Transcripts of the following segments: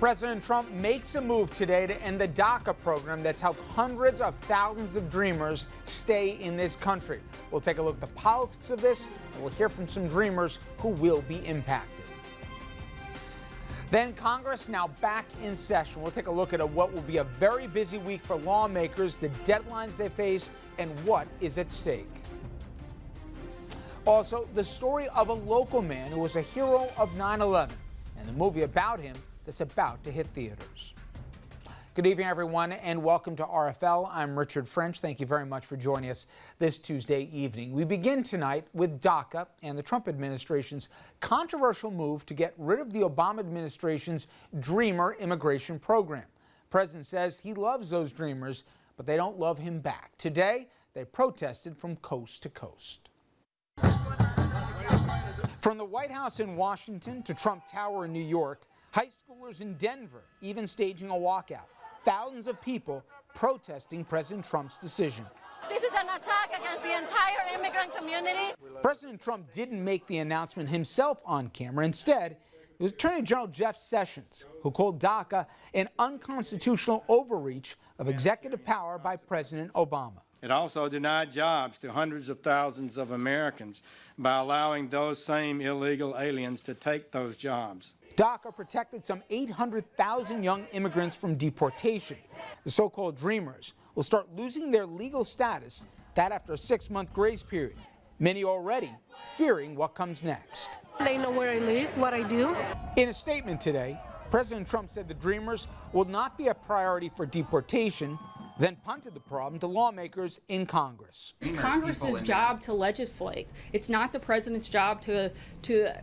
President Trump makes a move today to end the DACA program that's helped hundreds of thousands of dreamers stay in this country. We'll take a look at the politics of this, and we'll hear from some dreamers who will be impacted. Then Congress now back in session. We'll take a look at what will be a very busy week for lawmakers, the deadlines they face, and what is at stake. Also, the story of a local man who was a hero of 9/11 and the movie about him that's about to hit theaters. Good evening, everyone, and welcome to RFL. I'm Richard French. Thank you very much for joining us this Tuesday evening. We begin tonight with DACA and the Trump administration's controversial move to get rid of the Obama administration's Dreamer immigration program. The president says he loves those dreamers, but they don't love him back. Today, they protested from coast to coast. From the White House in Washington to Trump Tower in New York, high schoolers in Denver even staging a walkout. Thousands of people protesting President Trump's decision. This is an attack against the entire immigrant community. President Trump didn't make the announcement himself on camera. Instead, it was Attorney General Jeff Sessions who called DACA an unconstitutional overreach of executive power by President Obama. It also denied jobs to hundreds of thousands of Americans by allowing those same illegal aliens to take those jobs. DACA protected some 800,000 young immigrants from deportation. The so-called Dreamers will start losing their legal status, that after a 6-month grace period. Many already fearing what comes next. They know where I live, what I do. In a statement today, President Trump said the Dreamers will not be a priority for deportation, then punted the problem to lawmakers in Congress. It's Congress's job to legislate. It's not the president's job to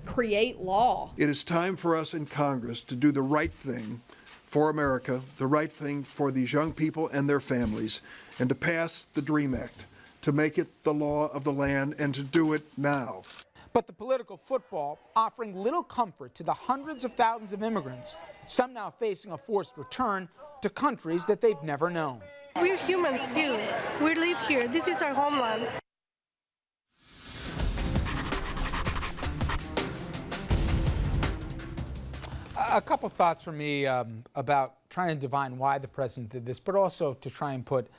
create law. It is time for us in Congress to do the right thing for America, the right thing for these young people and their families, and to pass the DREAM Act, to make it the law of the land, and to do it now. But the political football offering little comfort to the hundreds of thousands of immigrants, some now facing a forced return to countries that they've never known. We're humans too. We live here. This is our homeland. A couple thoughts from me about trying to divine why the president did this, but also to try and put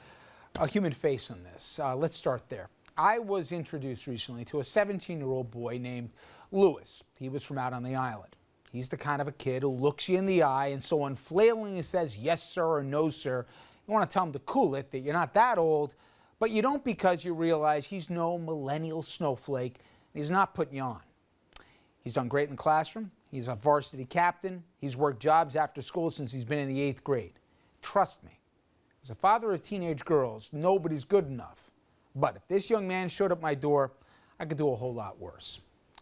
a human face on this. Let's start there. I was introduced recently to a 17-year-old boy named Lewis. He was from out on the island. He's the kind of a kid who looks you in the eye and so unflailingly says yes, sir, or no, sir. You want to tell him to cool it, that you're not that old, but you don't because you realize he's no millennial snowflake. And he's not putting you on. He's done great in the classroom. He's a varsity captain. He's worked jobs after school since he's been in the 8th grade. Trust me, as a father of teenage girls, nobody's good enough. But if this young man showed up my door, I could do a whole lot worse.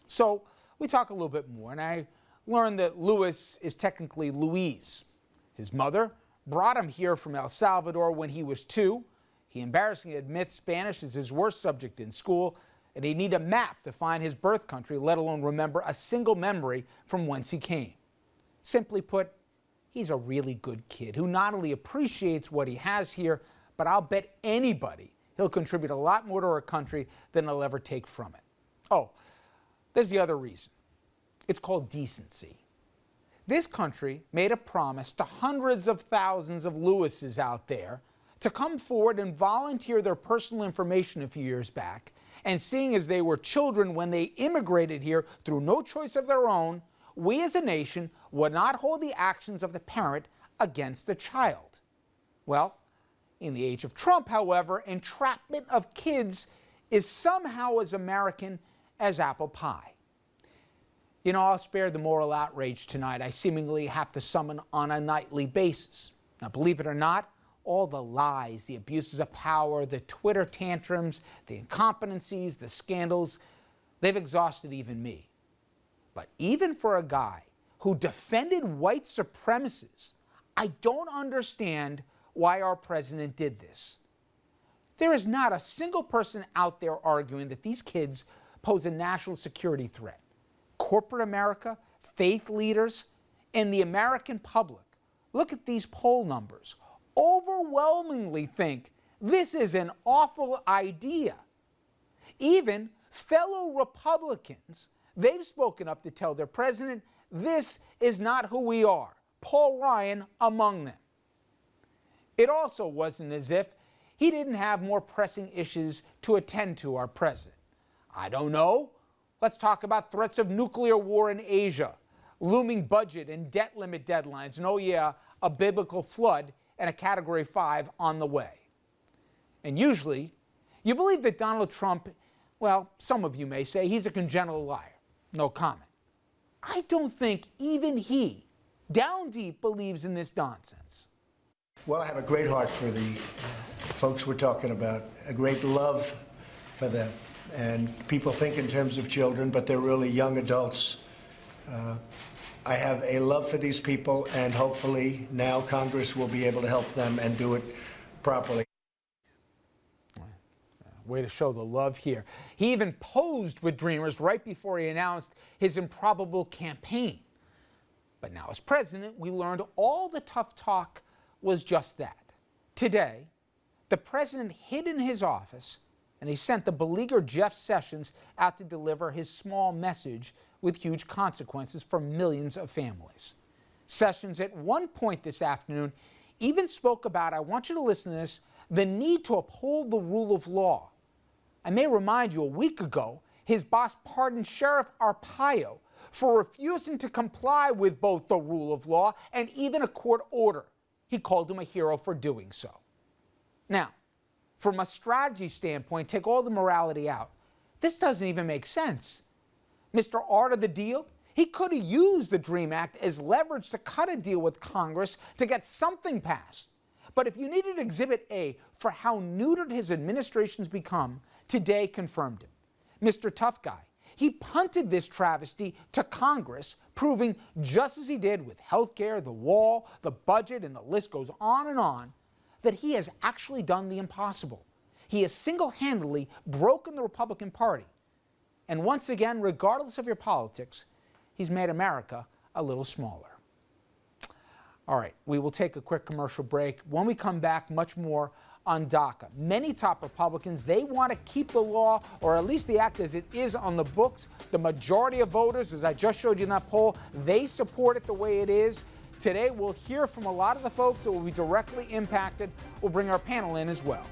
So we talk a little bit more, and I learned that Lewis is technically Louise. His mother brought him here from El Salvador when he was 2. He embarrassingly admits Spanish is his worst subject in school, and he'd need a map to find his birth country, let alone remember a single memory from whence he came. Simply put, he's a really good kid who not only appreciates what he has here, but I'll bet anybody he'll contribute a lot more to our country than he'll ever take from it. Oh, there's the other reason. It's called decency. This country made a promise to hundreds of thousands of Lewises out there to come forward and volunteer their personal information a few years back, and seeing as they were children when they immigrated here through no choice of their own, we as a nation would not hold the actions of the parent against the child. Well, in the age of Trump, however, entrapment of kids is somehow as American as apple pie. You know, I'll spare the moral outrage tonight I seemingly have to summon on a nightly basis. Now, believe it or not, all the lies, the abuses of power, the Twitter tantrums, the incompetencies, the scandals, they've exhausted even me. But even for a guy who defended white supremacists, I don't understand why our president did this. There is not a single person out there arguing that these kids pose a national security threat. Corporate America, faith leaders, and the American public, look at these poll numbers, overwhelmingly think this is an awful idea. Even fellow Republicans, they've spoken up to tell their president, this is not who we are. Paul Ryan among them. It also wasn't as if he didn't have more pressing issues to attend to, our president. I don't know. Let's talk about threats of nuclear war in Asia, looming budget and debt limit deadlines, and oh yeah, a biblical flood and a Category 5 on the way. And usually, you believe that Donald Trump, well, some of you may say he's a congenital liar. No comment. I don't think even he, down deep, believes in this nonsense. Well, I have a great heart for the folks we're talking about, a great love for them. And people think in terms of children, but they're really young adults. I have a love for these people, and hopefully now Congress will be able to help them and do it properly. Way to show the love here. He even posed with Dreamers right before he announced his improbable campaign. But now as president, we learned all the tough talk was just that. Today, the president hid in his office and he sent the beleaguered Jeff Sessions out to deliver his small message with huge consequences for millions of families. Sessions at one point this afternoon even spoke about, I want you to listen to this, the need to uphold the rule of law. I may remind you, a week ago, his boss pardoned Sheriff Arpaio for refusing to comply with both the rule of law and even a court order. He called him a hero for doing so. Now, from a strategy standpoint, take all the morality out. This doesn't even make sense. Mr. Art of the deal, he could have used the DREAM Act as leverage to cut a deal with Congress to get something passed. But if you needed Exhibit A for how neutered his administration's become, today confirmed it. Mr. Tough Guy, he punted this travesty to Congress, proving just as he did with health care, the wall, the budget, and the list goes on and on, that he has actually done the impossible. He has single-handedly broken the Republican Party. And once again, regardless of your politics, he's made America a little smaller. All right, we will take a quick commercial break. When we come back, much more on DACA. Many top Republicans, they want to keep the law, or at least the act as it is on the books. The majority of voters, as I just showed you in that poll, they support it the way it is. Today, we'll hear from a lot of the folks that will be directly impacted. We'll bring our panel in as well.